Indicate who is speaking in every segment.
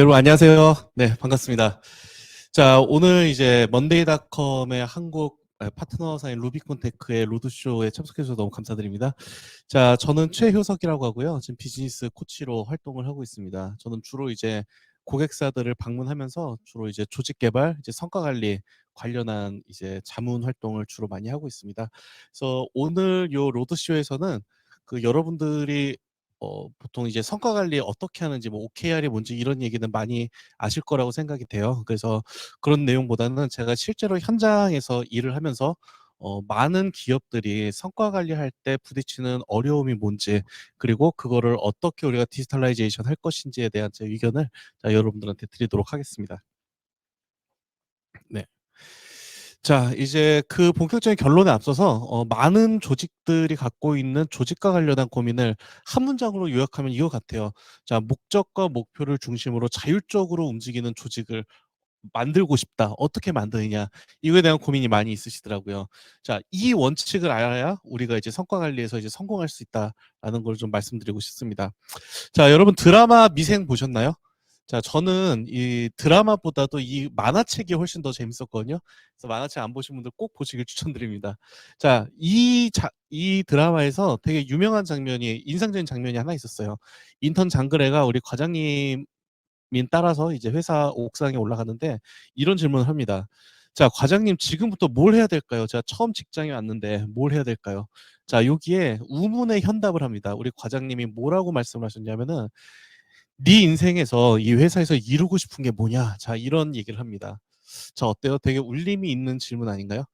Speaker 1: 여러분 안녕하세요. 네, 반갑습니다. 자, 오늘 이제 먼데이닷컴의 한국 파트너사인 루비콘테크의 로드쇼에 참석해 주셔서 너무 감사드립니다. 자, 저는 최효석이라고 하고요. 지금 비즈니스 코치로 활동을 하고 있습니다. 저는 주로 이제 고객사들을 방문하면서 주로 이제 조직 개발, 이제 성과 관리 관련한 이제 자문 활동을 주로 많이 하고 있습니다. 그래서 오늘 요 로드쇼에서는 여러분들이 보통 이제 성과 관리 어떻게 하는지 뭐 OKR이 뭔지 이런 얘기는 많이 아실 거라고 생각이 돼요. 그래서 그런 내용보다는 제가 실제로 현장에서 일을 하면서 많은 기업들이 성과 관리할 때 부딪히는 어려움이 뭔지, 그리고 그거를 어떻게 우리가 디지털라이제이션 할 것인지에 대한 제 의견을 여러분들한테 드리도록 하겠습니다. 네. 자, 이제 그 본격적인 결론에 앞서서 많은 조직들이 갖고 있는 조직과 관련한 고민을 한 문장으로 요약하면 이거 같아요. 자, 목적과 목표를 중심으로 자율적으로 움직이는 조직을 만들고 싶다. 어떻게 만드느냐. 이거에 대한 고민이 많이 있으시더라고요. 자, 이 원칙을 알아야 우리가 이제 성과 관리에서 이제 성공할 수 있다라는 걸 좀 말씀드리고 싶습니다. 자, 여러분 드라마 미생 보셨나요? 자, 저는 이 드라마보다도 이 만화책이 훨씬 더 재밌었거든요. 그래서 만화책 안 보신 분들 꼭 보시길 추천드립니다. 자, 이 드라마에서 되게 유명한 장면이, 인상적인 장면이 하나 있었어요. 인턴 장그래가 우리 과장님 따라서 이제 회사 옥상에 올라가는데 이런 질문을 합니다. 자, 과장님 지금부터 뭘 해야 될까요? 제가 처음 직장에 왔는데 뭘 해야 될까요? 자, 여기에 우문의 현답을 합니다. 우리 과장님이 뭐라고 말씀을 하셨냐면은 네 인생에서 이 회사에서 이루고 싶은 게 뭐냐? 자, 이런 얘기를 합니다. 자, 어때요? 되게 울림이 있는 질문 아닌가요?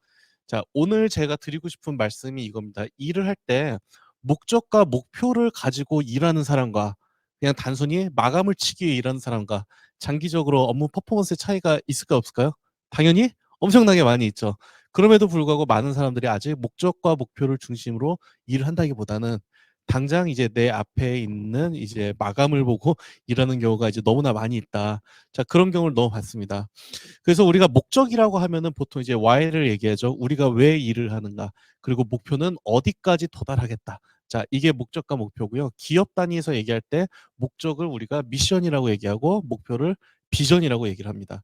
Speaker 1: 자, 오늘 제가 드리고 싶은 말씀이 이겁니다. 일을 할 때 목적과 목표를 가지고 일하는 사람과 그냥 단순히 마감을 치기 위해 일하는 사람과 장기적으로 업무 퍼포먼스의 차이가 있을까요, 없을까요? 당연히 엄청나게 많이 있죠. 그럼에도 불구하고 많은 사람들이 아직 목적과 목표를 중심으로 일을 한다기보다는 당장 이제 내 앞에 있는 이제 마감을 보고 일하는 경우가 이제 너무나 많이 있다. 자, 그런 경우를 너무 봤습니다. 그래서 우리가 목적이라고 하면은 보통 이제 why를 얘기하죠. 우리가 왜 일을 하는가. 그리고 목표는 어디까지 도달하겠다. 자, 이게 목적과 목표고요. 기업 단위에서 얘기할 때 목적을 우리가 미션이라고 얘기하고 목표를 비전이라고 얘기를 합니다.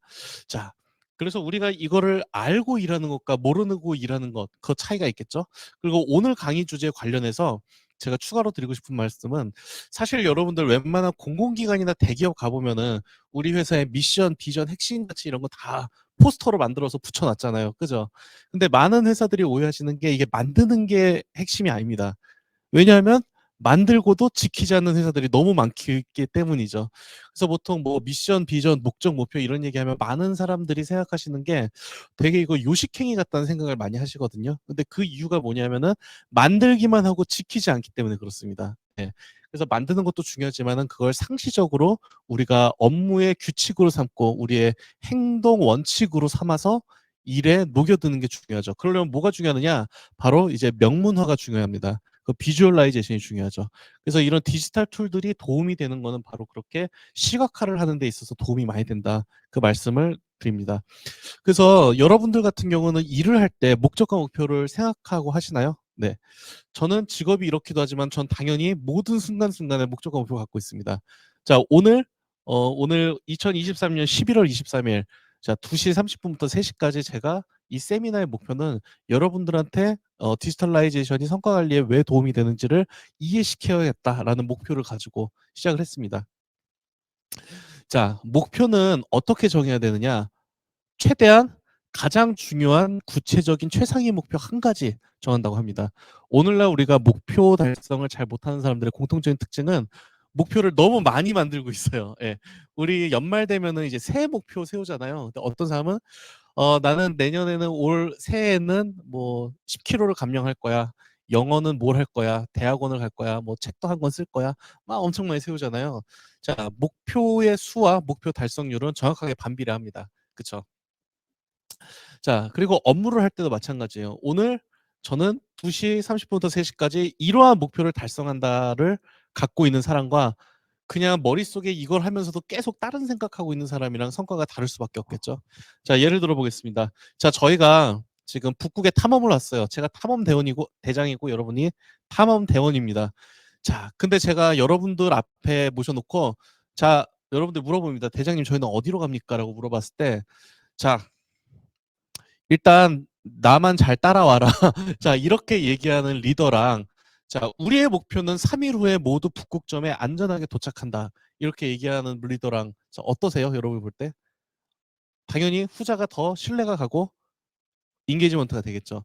Speaker 1: 자, 그래서 우리가 이거를 알고 일하는 것과 모르고 일하는 것, 그 차이가 있겠죠. 그리고 오늘 강의 주제 관련해서 제가 추가로 드리고 싶은 말씀은, 사실 여러분들 웬만한 공공기관이나 대기업 가보면은 우리 회사의 미션, 비전, 핵심 가치 이런 거 다 포스터로 만들어서 붙여놨잖아요. 그죠? 근데 많은 회사들이 오해하시는 게 이게 만드는 게 핵심이 아닙니다. 왜냐하면 만들고도 지키지 않는 회사들이 너무 많기 때문이죠. 그래서 보통 뭐 미션, 비전, 목적, 목표 이런 얘기하면 많은 사람들이 생각하시는 게 되게 이거 요식행위 같다는 생각을 많이 하시거든요. 근데 그 이유가 뭐냐면은 만들기만 하고 지키지 않기 때문에 그렇습니다. 예. 그래서 만드는 것도 중요하지만은 그걸 상시적으로 우리가 업무의 규칙으로 삼고 우리의 행동 원칙으로 삼아서 일에 녹여드는 게 중요하죠. 그러려면 뭐가 중요하느냐? 바로 이제 명문화가 중요합니다. 그 비주얼라이제이션이 중요하죠. 그래서 이런 디지털 툴들이 도움이 되는 거는 바로 그렇게 시각화를 하는 데 있어서 도움이 많이 된다. 그 말씀을 드립니다. 그래서 여러분들 같은 경우는 일을 할 때 목적과 목표를 생각하고 하시나요? 네. 저는 직업이 이렇기도 하지만 전 당연히 모든 순간순간에 목적과 목표를 갖고 있습니다. 자, 오늘 2023년 11월 23일 자, 2시 30분부터 3시까지 제가 이 세미나의 목표는 여러분들한테 디지털라이제이션이 성과 관리에 왜 도움이 되는지를 이해시켜야겠다라는 목표를 가지고 시작을 했습니다. 자, 목표는 어떻게 정해야 되느냐? 최대한 가장 중요한 구체적인 최상위 목표 한 가지 정한다고 합니다. 오늘날 우리가 목표 달성을 잘 못하는 사람들의 공통적인 특징은 목표를 너무 많이 만들고 있어요. 예. 우리 연말 되면은 이제 새해 목표 세우잖아요. 근데 어떤 사람은 나는 내년에는 올 새해에는 뭐 10kg를 감량할 거야. 영어는 뭘 할 거야. 대학원을 갈 거야. 뭐 책도 한 권 쓸 거야. 막 엄청 많이 세우잖아요. 자, 목표의 수와 목표 달성률은 정확하게 반비례합니다. 그쵸? 자, 그리고 업무를 할 때도 마찬가지예요. 오늘 저는 2시 30분부터 3시까지 이러한 목표를 달성한다를 갖고 있는 사람과 그냥 머릿속에 이걸 하면서도 계속 다른 생각하고 있는 사람이랑 성과가 다를 수밖에 없겠죠. 자, 예를 들어 보겠습니다. 자, 저희가 지금 북극에 탐험을 왔어요. 제가 탐험 대원이고 대장이고 여러분이 탐험 대원입니다. 자, 근데 제가 여러분들 앞에 모셔놓고 자, 여러분들 물어봅니다. 대장님 저희는 어디로 갑니까? 라고 물어봤을 때 자, 일단 나만 잘 따라와라. 자, 이렇게 얘기하는 리더랑 자, 우리의 목표는 3일 후에 모두 북극점에 안전하게 도착한다. 이렇게 얘기하는 리더랑 자, 어떠세요? 여러분 볼 때? 당연히 후자가 더 신뢰가 가고 인게이지먼트가 되겠죠.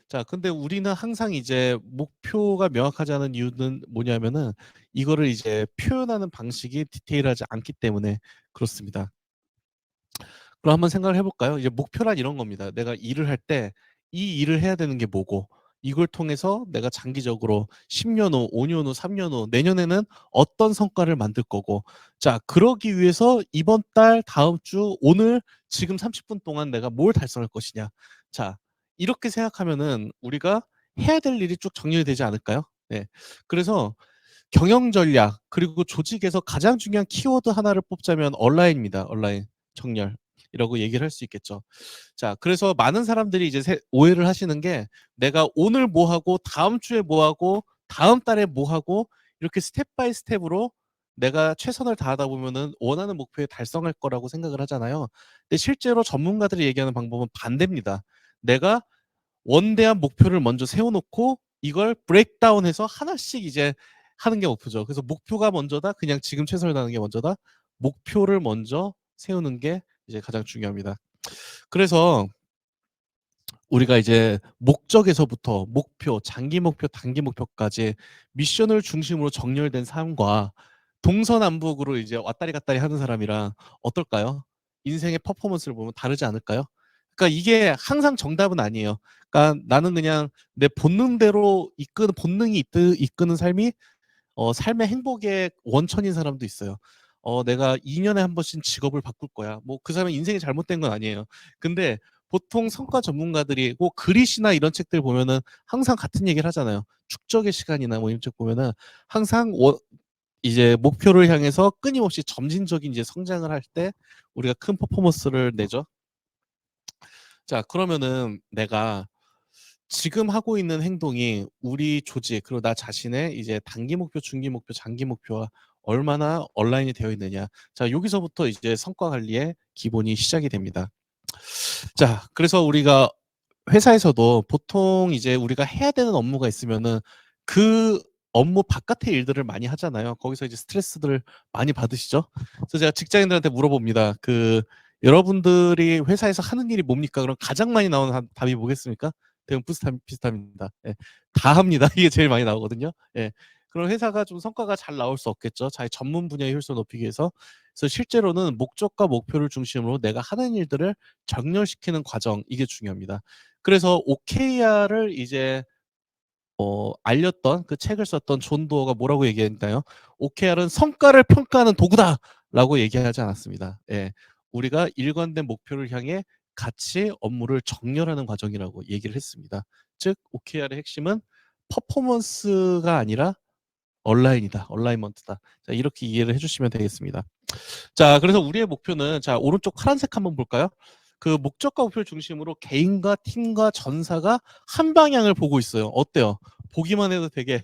Speaker 1: 자, 근데 우리는 항상 이제 목표가 명확하지 않은 이유는 뭐냐면은 이거를 이제 표현하는 방식이 디테일하지 않기 때문에 그렇습니다. 그럼 한번 생각을 해볼까요? 이제 목표란 이런 겁니다. 내가 일을 할 때 이 일을 해야 되는 게 뭐고 이걸 통해서 내가 장기적으로 10년 후, 5년 후, 3년 후, 내년에는 어떤 성과를 만들 거고 자, 그러기 위해서 이번 달, 다음 주, 오늘, 지금 30분 동안 내가 뭘 달성할 것이냐. 자, 이렇게 생각하면은 우리가 해야 될 일이 쭉 정리되지 않을까요? 네. 그래서 경영 전략 그리고 조직에서 가장 중요한 키워드 하나를 뽑자면 온라인입니다. 온라인 정렬이라고 얘기를 할 수 있겠죠. 자, 그래서 많은 사람들이 이제 오해를 하시는 게 내가 오늘 뭐 하고 다음 주에 뭐 하고 다음 달에 뭐 하고 이렇게 스텝 바이 스텝으로 내가 최선을 다하다 보면은 원하는 목표에 달성할 거라고 생각을 하잖아요. 근데 실제로 전문가들이 얘기하는 방법은 반대입니다. 내가 원대한 목표를 먼저 세워놓고 이걸 브레이크다운해서 하나씩 이제 하는 게 목표죠. 그래서 목표가 먼저다. 그냥 지금 최선을 다하는 게 먼저다. 목표를 먼저 세우는 게 이제 가장 중요합니다. 그래서 우리가 이제 목적에서부터 목표, 장기 목표, 단기 목표까지 미션을 중심으로 정렬된 삶과 동서남북으로 이제 왔다리 갔다리 하는 사람이랑 어떨까요? 인생의 퍼포먼스를 보면 다르지 않을까요? 그러니까 이게 항상 정답은 아니에요. 그러니까 나는 그냥 내 본능대로 이끄는 본능이 이끄는 삶이 삶의 행복의 원천인 사람도 있어요. 내가 2년에 한 번씩 직업을 바꿀 거야. 뭐 그 사람의 인생이 잘못된 건 아니에요. 근데 보통 성과 전문가들이 뭐 그릿이나 이런 책들 보면은 항상 같은 얘기를 하잖아요. 축적의 시간이나 뭐 이런 책 보면은 항상 이제 목표를 향해서 끊임없이 점진적인 이제 성장을 할 때 우리가 큰 퍼포먼스를 내죠. 자, 그러면은 내가 지금 하고 있는 행동이 우리 조직 그리고 나 자신의 이제 단기 목표, 중기 목표, 장기 목표와 얼마나 얼라인이 되어 있느냐. 자, 여기서부터 이제 성과 관리의 기본이 시작이 됩니다. 자, 그래서 우리가 회사에서도 보통 이제 우리가 해야 되는 업무가 있으면은 그 업무 바깥의 일들을 많이 하잖아요. 거기서 이제 스트레스들을 많이 받으시죠. 그래서 제가 직장인들한테 물어봅니다. 여러분들이 회사에서 하는 일이 뭡니까? 그럼 가장 많이 나오는 답이 뭐겠습니까? 대부분 비슷합니다. 예. 다 합니다. 이게 제일 많이 나오거든요. 예. 그럼 회사가 좀 성과가 잘 나올 수 없겠죠. 자기 전문 분야의 효율성을 높이기 위해서. 그래서 실제로는 목적과 목표를 중심으로 내가 하는 일들을 정렬시키는 과정 이게 중요합니다. 그래서 OKR을 이제 알렸던 그 책을 썼던 존 도어가 뭐라고 얘기했나요? OKR은 성과를 평가하는 도구다라고 얘기하지 않았습니다. 예. 우리가 일관된 목표를 향해 같이 업무를 정렬하는 과정이라고 얘기를 했습니다. 즉 OKR의 핵심은 퍼포먼스가 아니라 온라인이다. 얼라이먼트다. 자, 이렇게 이해를 해주시면 되겠습니다. 자, 그래서 우리의 목표는 자, 오른쪽 파란색 한번 볼까요? 그 목적과 목표를 중심으로 개인과 팀과 전사가 한 방향을 보고 있어요. 어때요? 보기만 해도 되게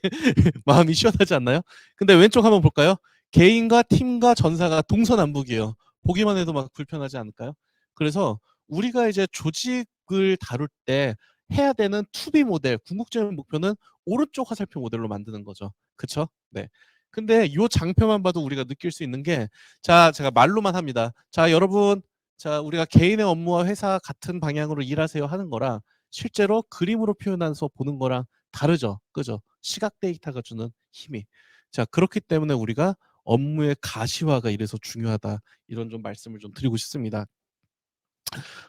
Speaker 1: 마음이 시원하지 않나요? 근데 왼쪽 한번 볼까요? 개인과 팀과 전사가 동서남북이에요. 보기만 해도 막 불편하지 않을까요? 그래서 우리가 이제 조직을 다룰 때 해야 되는 투비 모델, 궁극적인 목표는 오른쪽 화살표 모델로 만드는 거죠. 그쵸? 네. 근데 이 장표만 봐도 우리가 느낄 수 있는 게 자, 제가 말로만 합니다. 자, 여러분, 자, 우리가 개인의 업무와 회사 같은 방향으로 일하세요 하는 거랑 실제로 그림으로 표현해서 보는 거랑 다르죠. 그죠? 시각 데이터가 주는 힘이. 자, 그렇기 때문에 우리가 업무의 가시화가 이래서 중요하다. 이런 좀 말씀을 좀 드리고 싶습니다.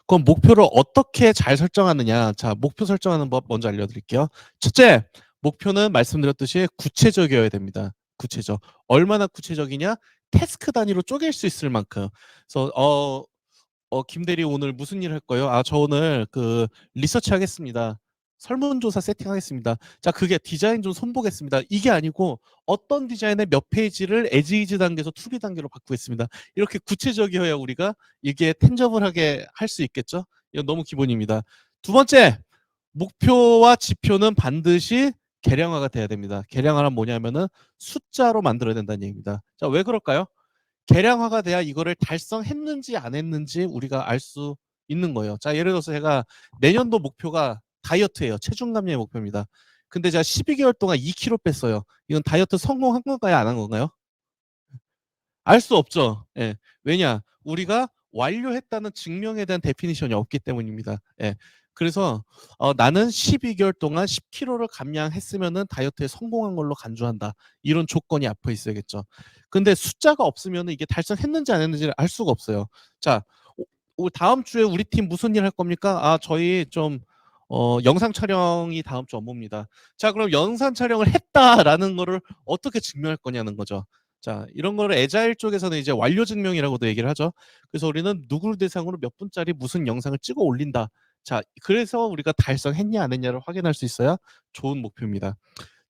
Speaker 1: 그럼 목표를 어떻게 잘 설정하느냐? 자, 목표 설정하는 법 먼저 알려드릴게요. 첫째, 목표는 말씀드렸듯이 구체적이어야 됩니다. 구체적. 얼마나 구체적이냐? 태스크 단위로 쪼갤 수 있을 만큼. 그래서 김 대리 오늘 무슨 일 할 거예요? 아, 저 오늘 리서치 하겠습니다. 설문조사 세팅하겠습니다. 자, 그게 디자인 좀 손보겠습니다. 이게 아니고 어떤 디자인의 몇 페이지를 에지이즈 단계에서 투비 단계로 바꾸겠습니다. 이렇게 구체적이어야 우리가 이게 텐저블하게 할 수 있겠죠? 이건 너무 기본입니다. 두 번째, 목표와 지표는 반드시 계량화가 돼야 됩니다. 계량화는 뭐냐면은 숫자로 만들어야 된다는 얘기입니다. 자, 왜 그럴까요? 계량화가 돼야 이거를 달성했는지 안 했는지 우리가 알 수 있는 거예요. 자, 예를 들어서 제가 내년도 목표가 다이어트예요. 체중 감량의 목표입니다. 근데 제가 12개월 동안 2kg 뺐어요. 이건 다이어트 성공한 건가요? 안 한 건가요? 알 수 없죠. 예. 왜냐? 우리가 완료했다는 증명에 대한 데피니션이 없기 때문입니다. 예. 그래서 나는 12개월 동안 10kg를 감량했으면은 다이어트에 성공한 걸로 간주한다. 이런 조건이 앞에 있어야겠죠. 근데 숫자가 없으면 이게 달성했는지 안 했는지를 알 수가 없어요. 자, 다음 주에 우리 팀 무슨 일 할 겁니까? 아, 저희 좀 영상 촬영이 다음 주 업무입니다. 자, 그럼 영상 촬영을 했다라는 거를 어떻게 증명할 거냐는 거죠. 자, 이런 거를 애자일 쪽에서는 이제 완료 증명이라고도 얘기를 하죠. 그래서 우리는 누구를 대상으로 몇 분짜리 무슨 영상을 찍어 올린다. 자, 그래서 우리가 달성했냐 안 했냐를 확인할 수 있어야 좋은 목표입니다.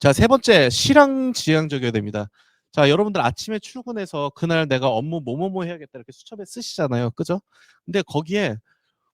Speaker 1: 자, 세 번째, 실황지향적이어야 됩니다. 자, 여러분들 아침에 출근해서 그날 내가 업무 뭐뭐뭐 해야겠다 이렇게 수첩에 쓰시잖아요. 그죠? 근데 거기에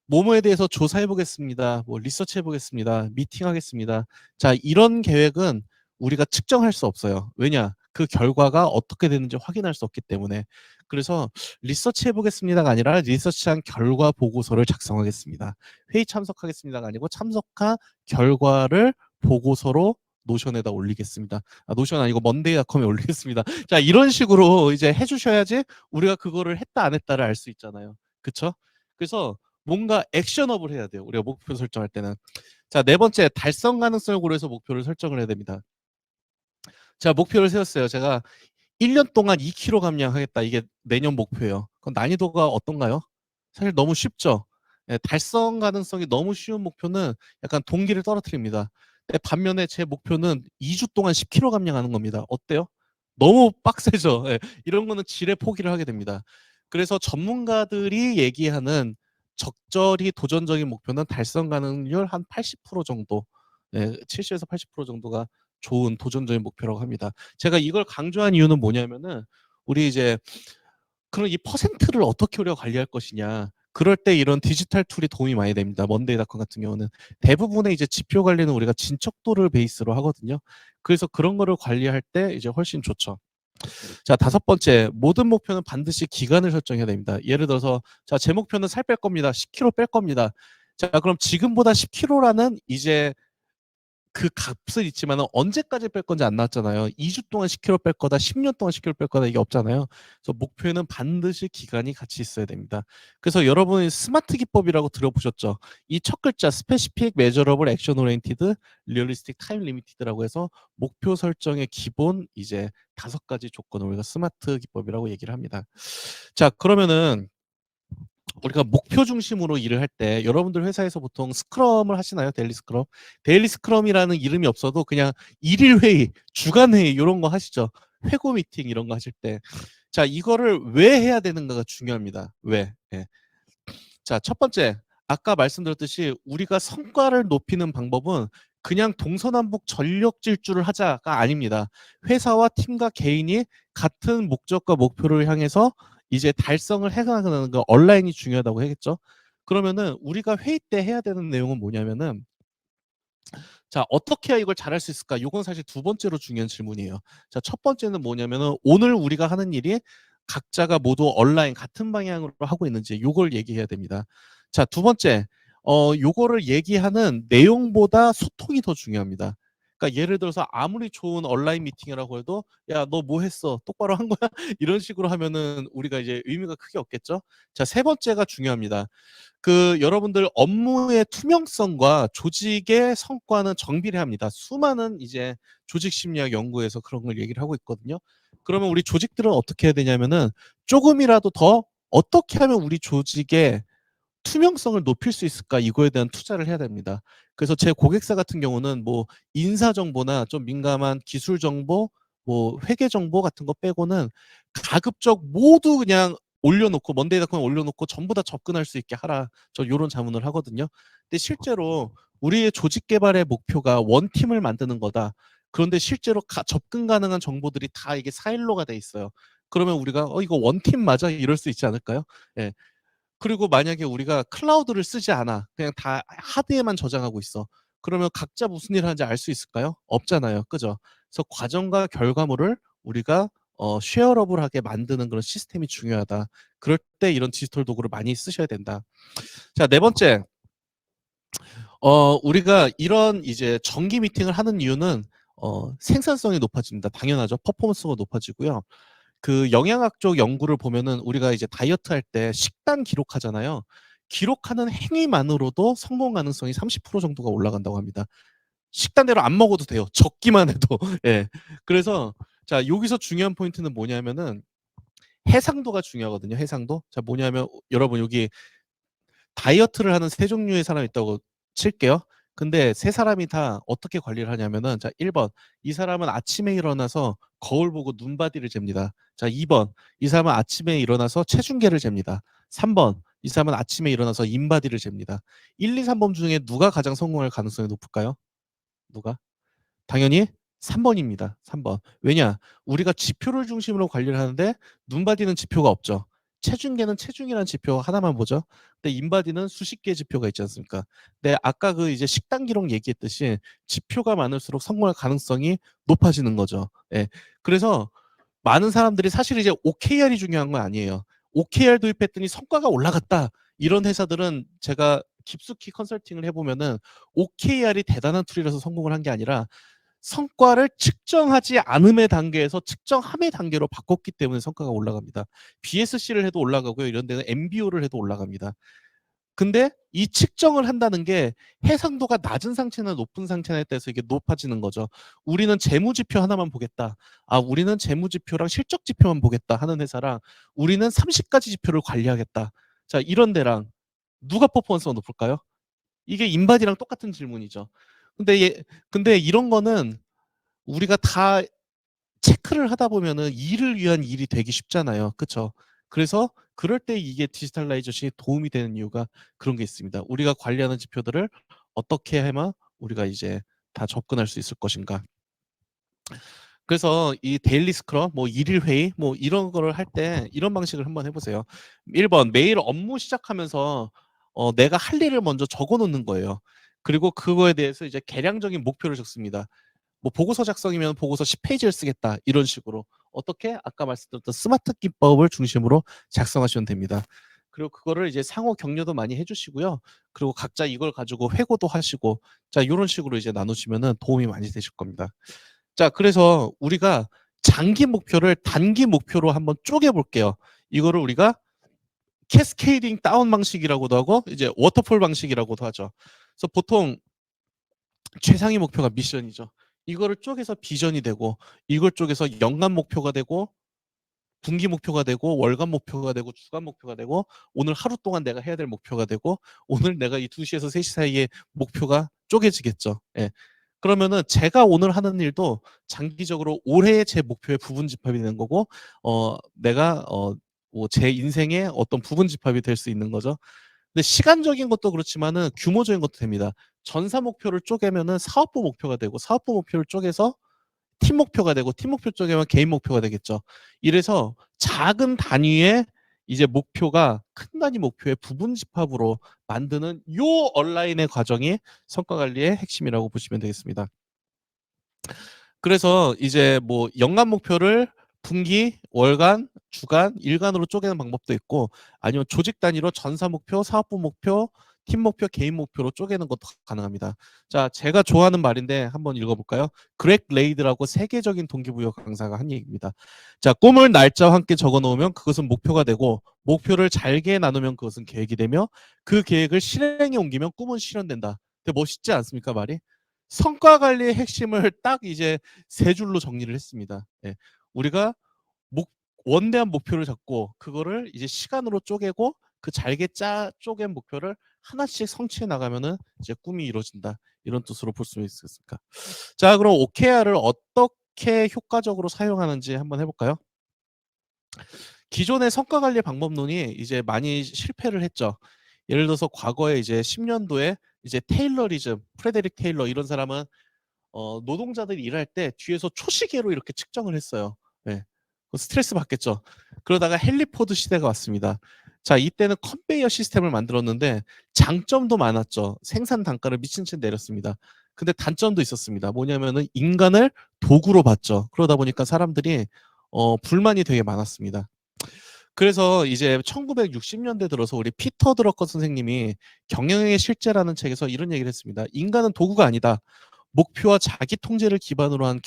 Speaker 1: 뭐뭐에 대해서 조사해 보겠습니다. 뭐 리서치 해 보겠습니다. 미팅 하겠습니다. 자, 이런 계획은 우리가 측정할 수 없어요. 왜냐? 그 결과가 어떻게 되는지 확인할 수 없기 때문에. 그래서 리서치 해 보겠습니다가 아니라 리서치한 결과 보고서를 작성하겠습니다. 회의 참석하겠습니다가 아니고 참석한 결과를 보고서로 노션에다 올리겠습니다. 아, 노션 아니고 먼데이닷컴에 올리겠습니다. 자, 이런 식으로 이제 해주셔야지 우리가 그거를 했다 안 했다를 알 수 있잖아요. 그쵸? 그래서 뭔가 액션업을 해야 돼요. 우리가 목표 설정할 때는. 자, 네 번째, 달성 가능성을 고려해서 목표를 설정을 해야 됩니다. 자, 목표를 세웠어요. 제가 1년 동안 2kg 감량하겠다. 이게 내년 목표예요. 그럼 난이도가 어떤가요? 사실 너무 쉽죠. 예, 달성 가능성이 너무 쉬운 목표는 약간 동기를 떨어뜨립니다. 근데 반면에 제 목표는 2주 동안 10kg 감량하는 겁니다. 어때요? 너무 빡세죠. 예, 이런 거는 지레 포기를 하게 됩니다. 그래서 전문가들이 얘기하는 적절히 도전적인 목표는 달성 가능률 한 80% 정도, 70에서 80% 정도가 좋은 도전적인 목표라고 합니다. 제가 이걸 강조한 이유는 뭐냐면은 우리 이제 그럼 이 퍼센트를 어떻게 우리가 관리할 것이냐. 그럴 때 이런 디지털 툴이 도움이 많이 됩니다. 먼데이닷컴 같은 경우는 대부분의 이제 지표 관리는 우리가 진척도를 베이스로 하거든요. 그래서 그런 거를 관리할 때 이제 훨씬 좋죠. 자, 다섯 번째, 모든 목표는 반드시 기간을 설정해야 됩니다. 예를 들어서 자, 제 목표는 살 뺄 겁니다. 10kg 뺄 겁니다. 자, 그럼 지금보다 10kg라는 이제 그 값은 있지만 언제까지 뺄 건지 안 나왔잖아요. 2주 동안 10kg 뺄 거다, 10년 동안 10kg 뺄 거다 이게 없잖아요. 그래서 목표에는 반드시 기간이 같이 있어야 됩니다. 그래서 여러분이 스마트 기법이라고 들어보셨죠? 이 첫 글자 스페시픽, 메저러블, 액션 오리엔티드, 리얼리스틱, 타임 리미티드라고 해서 목표 설정의 기본 이제 5가지 조건을 우리가 스마트 기법이라고 얘기를 합니다. 자, 그러면은 우리가 목표 중심으로 일을 할 때 여러분들 회사에서 보통 스크럼을 하시나요? 데일리 스크럼? 데일리 스크럼이라는 이름이 없어도 그냥 일일 회의, 주간 회의 이런 거 하시죠. 회고 미팅 이런 거 하실 때. 자, 이거를 왜 해야 되는가가 중요합니다. 왜? 예. 자, 첫 번째. 아까 말씀드렸듯이 우리가 성과를 높이는 방법은 그냥 동서남북 전력 질주를 하자가 아닙니다. 회사와 팀과 개인이 같은 목적과 목표를 향해서 이제 달성을 해가는 거 온라인이 중요하다고 하겠죠. 그러면은 우리가 회의 때 해야 되는 내용은 뭐냐면은 자, 어떻게 해야 이걸 잘할 수 있을까? 이건 사실 두 번째로 중요한 질문이에요. 자, 첫 번째는 뭐냐면은 오늘 우리가 하는 일이 각자가 모두 온라인 같은 방향으로 하고 있는지 이걸 얘기해야 됩니다. 자, 두 번째, 요거를 얘기하는 내용보다 소통이 더 중요합니다. 그러니까 예를 들어서 아무리 좋은 온라인 미팅이라고 해도 야, 너 뭐 했어? 똑바로 한 거야? 이런 식으로 하면은 우리가 이제 의미가 크게 없겠죠? 자, 세 번째가 중요합니다. 그 여러분들 업무의 투명성과 조직의 성과는 정비례합니다. 수많은 이제 조직 심리학 연구에서 그런 걸 얘기를 하고 있거든요. 그러면 우리 조직들은 어떻게 해야 되냐면은 조금이라도 더 어떻게 하면 우리 조직의 투명성을 높일 수 있을까 이거에 대한 투자를 해야 됩니다. 그래서 제 고객사 같은 경우는 뭐 인사 정보나 좀 민감한 기술 정보, 뭐 회계 정보 같은 거 빼고는 가급적 모두 그냥 올려놓고 먼데이닷컴에 올려놓고 전부 다 접근할 수 있게 하라. 저 요런 자문을 하거든요. 근데 실제로 우리의 조직 개발의 목표가 원팀을 만드는 거다. 그런데 실제로 접근 가능한 정보들이 다 이게 사일로가 돼 있어요. 그러면 우리가 이거 원팀 맞아? 이럴 수 있지 않을까요? 예. 그리고 만약에 우리가 클라우드를 쓰지 않아. 그냥 다 하드에만 저장하고 있어. 그러면 각자 무슨 일을 하는지 알 수 있을까요? 없잖아요. 그죠? 그래서 과정과 결과물을 우리가 쉐어러블하게 만드는 그런 시스템이 중요하다. 그럴 때 이런 디지털 도구를 많이 쓰셔야 된다. 자, 네 번째. 우리가 이런 이제 정기 미팅을 하는 이유는 생산성이 높아집니다. 당연하죠. 퍼포먼스가 높아지고요. 그 영양학 쪽 연구를 보면은 우리가 이제 다이어트 할 때 식단 기록하잖아요. 기록하는 행위만으로도 성공 가능성이 30% 정도가 올라간다고 합니다. 식단대로 안 먹어도 돼요. 적기만 해도. 예. 그래서 자, 여기서 중요한 포인트는 뭐냐면은 해상도가 중요하거든요. 해상도. 자, 뭐냐면 여러분 여기 다이어트를 하는 세 종류의 사람이 있다고 칠게요. 근데 세 사람이 다 어떻게 관리를 하냐면은 자, 1번. 이 사람은 아침에 일어나서 거울 보고 눈바디를 잽니다. 자, 2번. 이 사람은 아침에 일어나서 체중계를 잽니다. 3번. 이 사람은 아침에 일어나서 인바디를 잽니다. 1, 2, 3번 중에 누가 가장 성공할 가능성이 높을까요? 누가? 당연히 3번입니다. 3번. 왜냐? 우리가 지표를 중심으로 관리를 하는데 눈바디는 지표가 없죠. 체중계는 체중이라는 지표 하나만 보죠. 근데 인바디는 수십 개의 지표가 있지 않습니까? 근데 아까 그 이제 식단 기록 얘기했듯이 지표가 많을수록 성공할 가능성이 높아지는 거죠. 예. 그래서 많은 사람들이 사실 이제 OKR이 중요한 건 아니에요. OKR 도입했더니 성과가 올라갔다. 이런 회사들은 제가 깊숙이 컨설팅을 해보면은 OKR이 대단한 툴이라서 성공을 한 게 아니라 성과를 측정하지 않음의 단계에서 측정함의 단계로 바꿨기 때문에 성과가 올라갑니다. BSC를 해도 올라가고요. 이런 데는 MBO를 해도 올라갑니다. 근데 이 측정을 한다는 게 해상도가 낮은 상태나 높은 상태에 따라서 이게 높아지는 거죠. 우리는 재무지표 하나만 보겠다. 아, 우리는 재무지표랑 실적지표만 보겠다 하는 회사랑 우리는 30가지 지표를 관리하겠다. 자, 이런 데랑 누가 퍼포먼스가 높을까요? 이게 인바디랑 똑같은 질문이죠. 근데 근데 이런 거는 우리가 다 체크를 하다 보면은 일을 위한 일이 되기 쉽잖아요. 그쵸? 그래서 그럴 때 이게 디지털라이제이션이 도움이 되는 이유가 그런 게 있습니다. 우리가 관리하는 지표들을 어떻게 해야 우리가 이제 다 접근할 수 있을 것인가. 그래서 이 데일리 스크럼, 뭐 일일 회의, 뭐 이런 거를 할 때 이런 방식을 한번 해보세요. 1번 매일 업무 시작하면서 내가 할 일을 먼저 적어놓는 거예요. 그리고 그거에 대해서 이제 개량적인 목표를 적습니다. 뭐 보고서 작성이면 보고서 10페이지를 쓰겠다 이런 식으로 어떻게 아까 말씀드렸던 스마트 기법을 중심으로 작성하시면 됩니다. 그리고 그거를 이제 상호 격려도 많이 해주시고요. 그리고 각자 이걸 가지고 회고도 하시고 자 이런 식으로 이제 나누시면은 도움이 많이 되실 겁니다. 자 그래서 우리가 장기 목표를 단기 목표로 한번 쪼개 볼게요. 이거를 우리가 캐스케이딩 다운 방식이라고도 하고 이제 워터폴 방식이라고도 하죠. 그래서 보통 최상위 목표가 미션이죠. 이거를 쪼개서 비전이 되고 이걸 쪼개서 연간 목표가 되고 분기 목표가 되고 월간 목표가 되고 주간 목표가 되고 오늘 하루 동안 내가 해야 될 목표가 되고 오늘 내가 이 2시에서 3시 사이에 목표가 쪼개지겠죠. 예. 그러면은 제가 오늘 하는 일도 장기적으로 올해의 제 목표의 부분 집합이 되는 거고 내가 뭐 제 인생의 어떤 부분 집합이 될 수 있는 거죠. 근데 시간적인 것도 그렇지만은 규모적인 것도 됩니다. 전사 목표를 쪼개면은 사업부 목표가 되고 사업부 목표를 쪼개서 팀 목표가 되고 팀 목표 쪼개면 개인 목표가 되겠죠. 이래서 작은 단위의 이제 목표가 큰 단위 목표의 부분 집합으로 만드는 요 온라인의 과정이 성과 관리의 핵심이라고 보시면 되겠습니다. 그래서 이제 뭐 연간 목표를 분기, 월간, 주간, 일간으로 쪼개는 방법도 있고 아니면 조직 단위로 전사 목표, 사업부 목표, 팀 목표, 개인 목표로 쪼개는 것도 가능합니다. 자, 제가 좋아하는 말인데 한번 읽어볼까요? 그렉 레이드라고 세계적인 동기부여 강사가 한 얘기입니다. 자, 꿈을 날짜와 함께 적어놓으면 그것은 목표가 되고 목표를 잘게 나누면 그것은 계획이 되며 그 계획을 실행에 옮기면 꿈은 실현된다. 되게 멋있지 않습니까, 말이? 성과 관리의 핵심을 딱 이제 세 줄로 정리를 했습니다. 예. 우리가 원대한 목표를 잡고 그거를 이제 시간으로 쪼개고 그 잘게 쪼갠 목표를 하나씩 성취해 나가면은 이제 꿈이 이루어진다. 이런 뜻으로 볼 수 있겠습니까? 자, 그럼 OKR을 어떻게 효과적으로 사용하는지 한번 해볼까요? 기존의 성과 관리 방법론이 이제 많이 실패를 했죠. 예를 들어서 과거에 이제 10년도에 이제 테일러리즘, 프레데릭 테일러 이런 사람은 노동자들이 일할 때 뒤에서 초시계로 이렇게 측정을 했어요. 네. 스트레스 받겠죠. 그러다가 헨리 포드 시대가 왔습니다. 자, 이때는 컨베이어 시스템을 만들었는데 장점도 많았죠. 생산 단가를 미친 듯이 내렸습니다. 근데 단점도 있었습니다. 뭐냐면은 인간을 도구로 봤죠. 그러다 보니까 사람들이 불만이 되게 많았습니다. 그래서 이제 1960년대 들어서 우리 피터 드러커 선생님이 경영의 실제라는 책에서 이런 얘기를 했습니다. 인간은 도구가 아니다. 목표와 자기 통제를 기반으로 한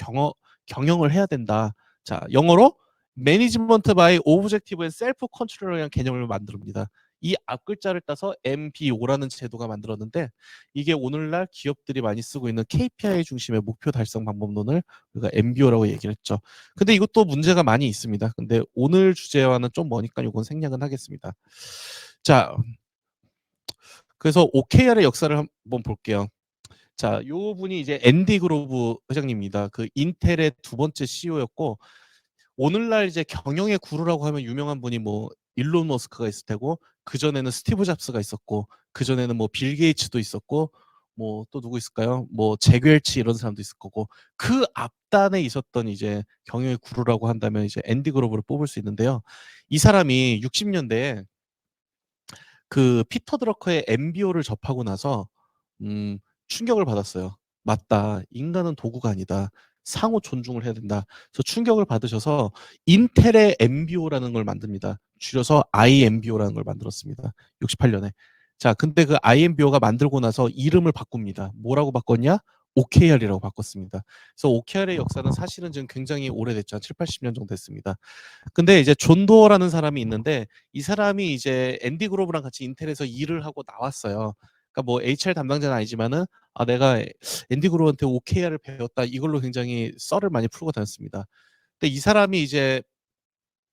Speaker 1: 경영을 해야 된다. 자, 영어로 Management by Objective and Self Control이라는 개념을 만듭니다. 이 앞글자를 따서 MBO라는 제도가 만들었는데 이게 오늘날 기업들이 많이 쓰고 있는 KPI 중심의 목표 달성 방법론을 우리가 MBO라고 얘기를 했죠. 근데 이것도 문제가 많이 있습니다. 근데 오늘 주제와는 좀 머니까 이건 생략은 하겠습니다. 자, 그래서 OKR의 역사를 한번 볼게요. 자, 요 분이 이제 앤디 그로브 회장님입니다. 그 인텔의 두 번째 CEO였고 오늘날 이제 경영의 구루라고 하면 유명한 분이 뭐 일론 머스크가 있을 테고 그 전에는 스티브 잡스가 있었고 그 전에는 뭐 빌 게이츠도 있었고 뭐 또 누구 있을까요? 뭐 제겔치 이런 사람도 있을 거고 그 앞단에 있었던 이제 경영의 구루라고 한다면 이제 앤디 그로브를 뽑을 수 있는데요. 이 사람이 60년대에 그 피터 드러커의 MBO를 접하고 나서 충격을 받았어요. 맞다. 인간은 도구가 아니다. 상호 존중을 해야 된다. 그래서 충격을 받으셔서 인텔의 MBO라는 걸 만듭니다. 줄여서 IMBO라는 걸 만들었습니다. 68년에. 자, 근데 그 IMBO가 만들고 나서 이름을 바꿉니다. 뭐라고 바꿨냐? OKR이라고 바꿨습니다. 그래서 OKR의 역사는 사실은 지금 굉장히 오래됐죠. 한 7, 80년 정도 됐습니다. 근데 이제 존 도어라는 사람이 있는데 이 사람이 이제 앤디 그로브랑 같이 인텔에서 일을 하고 나왔어요. 그러니까 뭐 HR 담당자는 아니지만은 내가 앤디 그로브한테 OKR을 배웠다 이걸로 굉장히 썰을 많이 풀고 다녔습니다. 근데 이 사람이 이제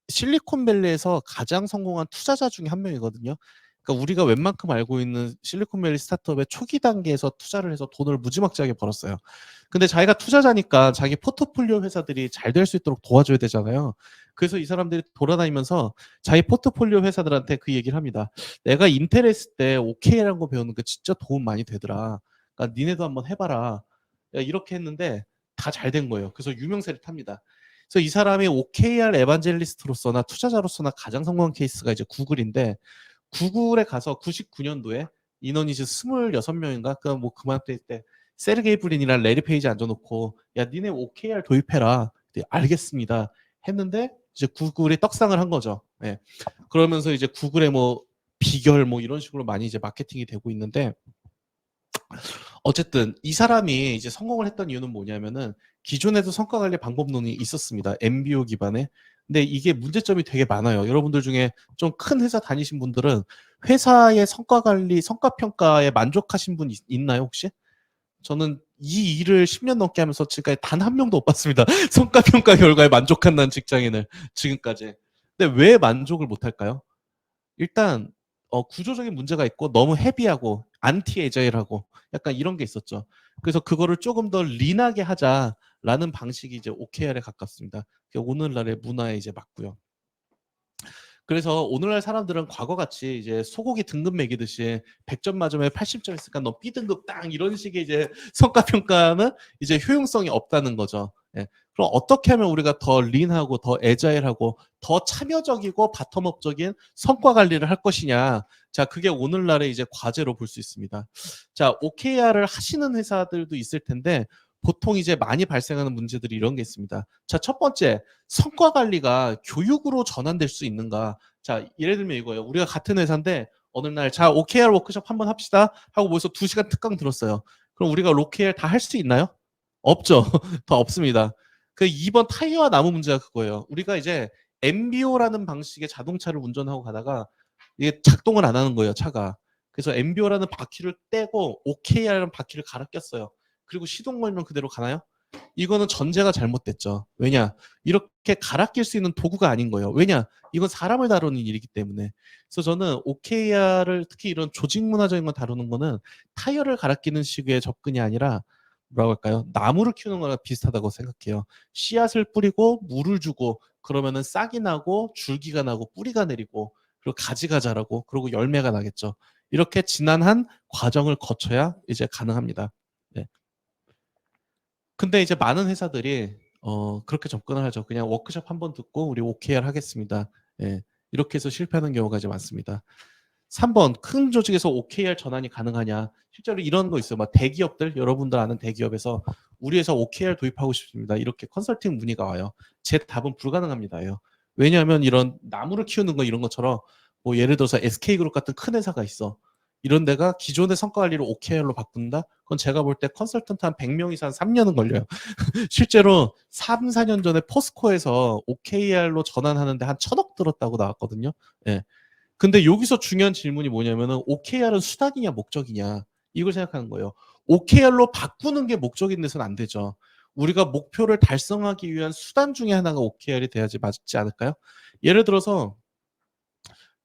Speaker 1: 실리콘밸리에서 가장 성공한 투자자 중에 한 명이거든요. 그러니까 우리가 웬만큼 알고 있는 실리콘밸리 스타트업의 초기 단계에서 투자를 해서 돈을 무지막지하게 벌었어요. 근데 자기가 투자자니까 자기 포트폴리오 회사들이 잘 될 수 있도록 도와줘야 되잖아요. 그래서 이 사람들이 돌아다니면서 자기 포트폴리오 회사들한테 그 얘기를 합니다. 내가 인텔 했을 때 OK라는 거 배우는 게 진짜 도움 많이 되더라. 그러니까 니네도 한번 해봐라. 이렇게 했는데 다 잘 된 거예요. 그래서 유명세를 탑니다. 그래서 이 사람이 OKR 에반젤리스트로서나 투자자로서나 가장 성공한 케이스가 이제 구글인데 구글에 가서 99년도에 인원이 이제 26명인가? 그뭐 그만때 때 세르게이 브린이랑 레리 페이지 앉아놓고 야 니네 OKR 도입해라. 네, 알겠습니다. 했는데 이제 구글이 떡상을 한 거죠. 네. 그러면서 이제 구글의 뭐 비결 뭐 이런 식으로 많이 이제 마케팅이 되고 있는데 어쨌든 이 사람이 이제 성공을 했던 이유는 뭐냐면은 기존에도 성과 관리 방법론이 있었습니다. MBO 기반에. 근데 이게 문제점이 되게 많아요. 여러분들 중에 좀 큰 회사 다니신 분들은 회사의 성과 관리, 성과 평가에 만족하신 분 있나요, 혹시? 저는 이 일을 10년 넘게 하면서 지금까지 단 한 명도 못 봤습니다. 성과 평가 결과에 만족한다는 직장인을 지금까지. 근데 왜 만족을 못 할까요? 일단 구조적인 문제가 있고 너무 헤비하고 안티 에자일하고 약간 이런 게 있었죠. 그래서 그거를 조금 더 린하게 하자라는 방식이 이제 OKR에 가깝습니다. 그게 오늘날의 문화에 이제 맞고요. 그래서 오늘날 사람들은 과거같이 이제 소고기 등급 매기듯이 100점 맞으면 80점 있으니까 너 B등급 땅 이런 식의 이제 성과 평가는 이제 효용성이 없다는 거죠. 예. 그럼 어떻게 하면 우리가 더 린하고 더 애자일하고 더 참여적이고 바텀업적인 성과 관리를 할 것이냐. 자, 그게 오늘날의 이제 과제로 볼 수 있습니다. 자, OKR을 하시는 회사들도 있을 텐데 보통 이제 많이 발생하는 문제들이 이런 게 있습니다. 자, 첫 번째, 성과 관리가 교육으로 전환될 수 있는가? 자, 예를 들면 이거예요. 우리가 같은 회사인데 어느 날, 자, OKR 워크숍 한번 합시다 하고 모여서 2시간 특강 들었어요. 그럼 우리가 OKR 다 할 수 있나요? 없죠. 더 없습니다. 그 2번 타이어와 나무 문제가 그거예요. 우리가 이제 MBO라는 방식의 자동차를 운전하고 가다가 이게 작동을 안 하는 거예요, 차가. 그래서 MBO라는 바퀴를 떼고 OKR라는 바퀴를 갈아 꼈어요. 그리고 시동 걸면 그대로 가나요? 이거는 전제가 잘못됐죠. 왜냐? 이렇게 갈아 낄 수 있는 도구가 아닌 거예요. 왜냐? 이건 사람을 다루는 일이기 때문에. 그래서 저는 OKR을 특히 이런 조직 문화적인 거 다루는 거는 타이어를 갈아 끼는 식의 접근이 아니라 뭐라고 할까요? 나무를 키우는 거랑 비슷하다고 생각해요. 씨앗을 뿌리고 물을 주고 그러면은 싹이 나고 줄기가 나고 뿌리가 내리고 그리고 가지가 자라고 그리고 열매가 나겠죠. 이렇게 지난한 과정을 거쳐야 이제 가능합니다. 네. 근데 이제 많은 회사들이 그렇게 접근을 하죠. 그냥 워크숍 한번 듣고 우리 OKR 하겠습니다. 예. 이렇게 해서 실패하는 경우가 이제 많습니다. 3번 큰 조직에서 OKR 전환이 가능하냐? 실제로 이런 거 있어요. 막 대기업들 여러분들 아는 대기업에서 우리 회사 OKR 도입하고 싶습니다. 이렇게 컨설팅 문의가 와요. 제 답은 불가능합니다예요. 왜냐하면 이런 나무를 키우는 거 이런 것처럼 뭐 예를 들어서 SK그룹 같은 큰 회사가 있어. 이런 데가 기존의 성과 관리를 OKR로 바꾼다? 그건 제가 볼 때 컨설턴트 한 100명 이상 3년은 걸려요. 실제로 3, 4년 전에 포스코에서 OKR로 전환하는데 한 1,000억 들었다고 나왔거든요. 예. 근데 여기서 중요한 질문이 뭐냐면은 OKR은 수단이냐 목적이냐 이걸 생각하는 거예요. OKR로 바꾸는 게 목적인 데서는 안 되죠. 우리가 목표를 달성하기 위한 수단 중에 하나가 OKR이 돼야지 맞지 않을까요? 예를 들어서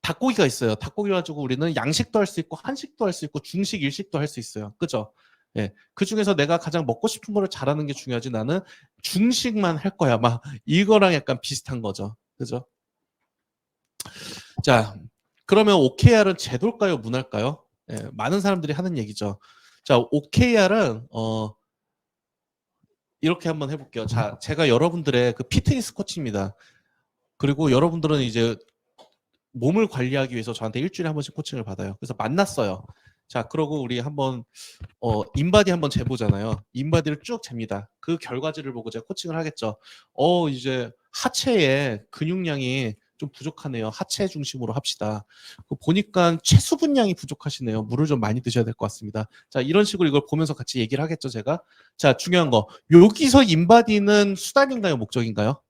Speaker 1: 닭고기가 있어요. 닭고기 가지고 우리는 양식도 할 수 있고 한식도 할 수 있고 중식, 일식도 할 수 있어요. 그죠? 예. 그 중에서 내가 가장 먹고 싶은 거를 잘하는 게 중요하지 나는 중식만 할 거야. 막 이거랑 약간 비슷한 거죠. 그죠? 자, 그러면 OKR은 제도일까요, 문화일까요? 예, 많은 사람들이 하는 얘기죠. 자, OKR은 이렇게 한번 해볼게요. 자, 제가 여러분들의 그 피트니스 코치입니다. 그리고 여러분들은 이제 몸을 관리하기 위해서 저한테 일주일에 한 번씩 코칭을 받아요. 그래서 만났어요. 자, 그러고 우리 한번 인바디 한번 재보잖아요. 인바디를 쭉 잽니다. 그 결과지를 보고 제가 코칭을 하겠죠. 이제 하체의 근육량이 좀 부족하네요. 하체 중심으로 합시다. 보니까 체수분량이 부족하시네요. 물을 좀 많이 드셔야 될 것 같습니다. 자, 이런 식으로 이걸 보면서 같이 얘기를 하겠죠, 제가. 자, 중요한 거. 여기서 인바디는 수단인가요, 목적인가요?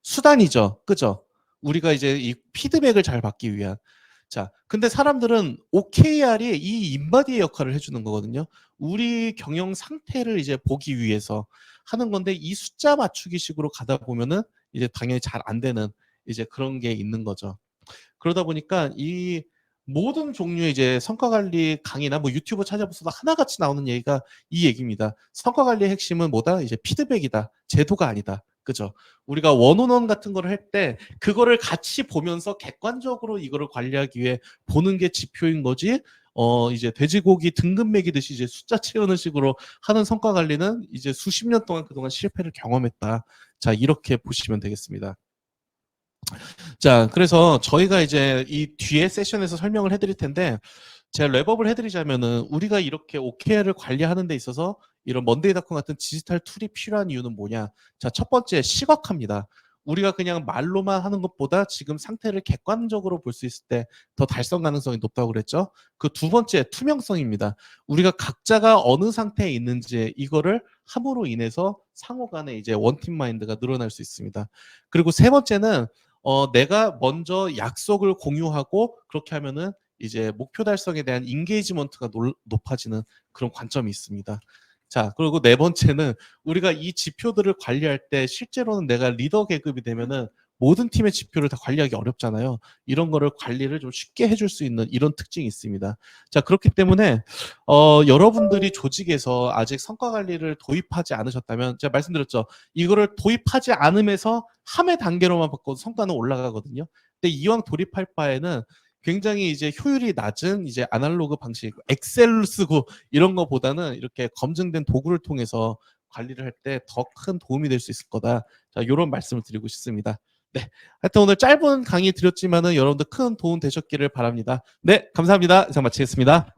Speaker 1: 수단이죠. 그죠? 우리가 이제 이 피드백을 잘 받기 위한. 자, 근데 사람들은 OKR이 이 인바디의 역할을 해주는 거거든요. 우리 경영 상태를 이제 보기 위해서 하는 건데 이 숫자 맞추기 식으로 가다 보면은 이제 당연히 잘 안 되는 이제 그런 게 있는 거죠. 그러다 보니까 이 모든 종류의 이제 성과 관리 강의나 뭐 유튜브 찾아보셔도 하나같이 나오는 얘기가 이 얘기입니다. 성과 관리의 핵심은 뭐다? 이제 피드백이다. 제도가 아니다. 그죠? 우리가 원온원 같은 거를 할 때 그거를 같이 보면서 객관적으로 이거를 관리하기 위해 보는 게 지표인 거지. 이제 돼지고기 등급 매기듯이 이제 숫자 채우는 식으로 하는 성과 관리는 이제 수십 년 동안 그동안 실패를 경험했다. 자, 이렇게 보시면 되겠습니다. 자, 그래서 저희가 이제 이 뒤에 세션에서 설명을 해드릴 텐데, 제가 랩업을 해드리자면은 우리가 이렇게 OKR을 관리하는 데 있어서 이런 먼데이닷컴 같은 디지털 툴이 필요한 이유는 뭐냐? 자, 첫 번째 시각화입니다. 우리가 그냥 말로만 하는 것보다 지금 상태를 객관적으로 볼 수 있을 때 더 달성 가능성이 높다고 그랬죠. 그 두 번째 투명성입니다. 우리가 각자가 어느 상태에 있는지 이거를 함으로 인해서 상호 간에 이제 원팀 마인드가 늘어날 수 있습니다. 그리고 세 번째는 내가 먼저 약속을 공유하고 그렇게 하면은 이제 목표 달성에 대한 인게이지먼트가 높아지는 그런 관점이 있습니다. 자, 그리고 네 번째는 우리가 이 지표들을 관리할 때 실제로는 내가 리더 계급이 되면은 모든 팀의 지표를 다 관리하기 어렵잖아요. 이런 거를 관리를 좀 쉽게 해줄 수 있는 이런 특징이 있습니다. 자, 그렇기 때문에 여러분들이 조직에서 아직 성과 관리를 도입하지 않으셨다면 제가 말씀드렸죠. 이거를 도입하지 않으면서 함의 단계로만 바꿔도 성과는 올라가거든요. 근데 이왕 돌입할 바에는 굉장히 이제 효율이 낮은 이제 아날로그 방식, 엑셀을 쓰고 이런 거보다는 이렇게 검증된 도구를 통해서 관리를 할 때 더 큰 도움이 될 수 있을 거다. 자, 이런 말씀을 드리고 싶습니다. 네. 하여튼 오늘 짧은 강의 드렸지만은 여러분들 큰 도움 되셨기를 바랍니다. 네, 감사합니다. 이상 마치겠습니다.